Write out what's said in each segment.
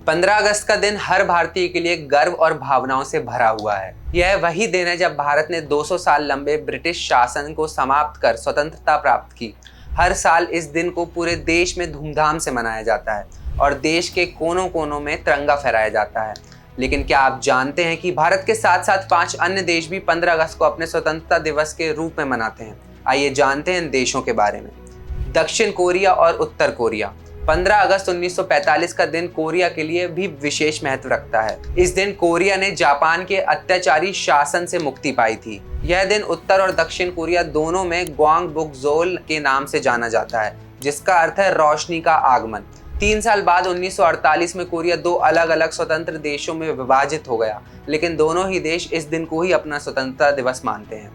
15 अगस्त का दिन हर भारतीय के लिए गर्व और भावनाओं से भरा हुआ है। यह वही दिन है जब भारत ने 200 साल लंबे ब्रिटिश शासन को समाप्त कर स्वतंत्रता प्राप्त की। हर साल इस दिन को पूरे देश में धूमधाम से मनाया जाता है और देश के कोनों कोनों में तिरंगा फहराया जाता है। लेकिन क्या आप जानते हैं कि भारत के साथ साथ 5 अन्य देश भी 15 अगस्त को अपने स्वतंत्रता दिवस के रूप में मनाते हैं? आइए जानते हैं इन देशों के बारे में। दक्षिण कोरिया और उत्तर कोरिया। 15 अगस्त 1945 का दिन कोरिया के लिए भी विशेष महत्व रखता है। इस दिन कोरिया ने जापान के अत्याचारी शासन से मुक्ति पाई थी। यह दिन उत्तर और दक्षिण कोरिया दोनों में ग्वांगबुकजोल के नाम से जाना जाता है, जिसका अर्थ है रोशनी का आगमन। 3 साल बाद 1948 में कोरिया 2 अलग अलग स्वतंत्र देशों में विभाजित हो गया, लेकिन दोनों ही देश इस दिन को ही अपना स्वतंत्रता दिवस मानते हैं।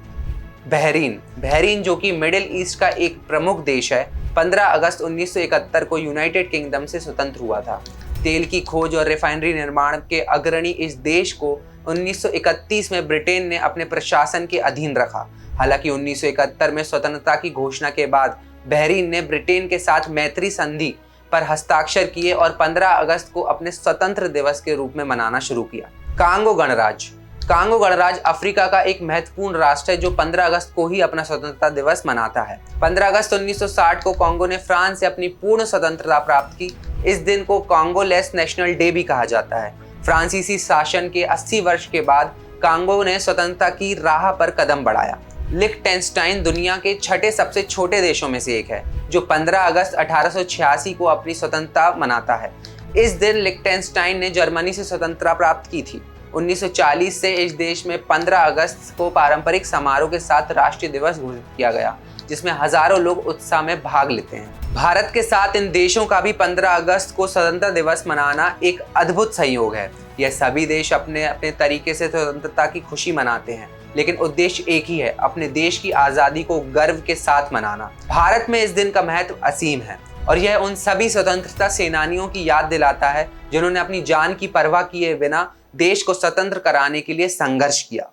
बहरीन जो कि मिडिल ईस्ट का एक प्रमुख देश है, 15 अगस्त 1971 को यूनाइटेड किंगडम से स्वतंत्र हुआ था। तेल की खोज और रिफाइनरी निर्माण के अग्रणी इस देश को 1931 में ब्रिटेन ने अपने प्रशासन के अधीन रखा। हालांकि 1971 में स्वतंत्रता की घोषणा के बाद बहरीन ने ब्रिटेन के साथ मैत्री संधि पर हस्ताक्षर किए और 15 अगस्त को अपने स्वतंत्र दिवस के रूप में मनाना शुरू किया। कांगो गणराज्य अफ्रीका का एक महत्वपूर्ण राष्ट्र है जो 15 अगस्त को ही अपना स्वतंत्रता दिवस मनाता है। 15 अगस्त 1960 को कांगो ने फ्रांस से अपनी पूर्ण स्वतंत्रता प्राप्त की। इस दिन को कांगोलेस नेशनल डे भी कहा जाता है। फ्रांसीसी शासन के 80 वर्ष के बाद कांगो ने स्वतंत्रता की राह पर कदम बढ़ाया। लिechtenstein दुनिया के 6ठे सबसे छोटे देशों में से एक है, जो 15 अगस्त 1886 को अपनी स्वतंत्रता मनाता है। इस दिन लिechtenstein ने जर्मनी से स्वतंत्रता प्राप्त की थी। 1940 से इस देश में 15 अगस्त को पारंपरिक समारोह के साथ राष्ट्रीय दिवस घोषित किया गया, जिसमें हजारों लोग उत्साह में भाग लेते हैं। भारत के साथ इन देशों का भी 15 अगस्त को स्वतंत्रता दिवस मनाना एक अद्भुत संयोग है। यह सभी देश अपने अपने तरीके से स्वतंत्रता की खुशी मनाते हैं, लेकिन उद्देश्य एक ही है, अपने देश की आज़ादी को गर्व के साथ मनाना। भारत में इस दिन का महत्व असीम है और यह उन सभी स्वतंत्रता सेनानियों की याद दिलाता है जिन्होंने अपनी जान की परवाह किए बिना देश को स्वतंत्र कराने के लिए संघर्ष किया।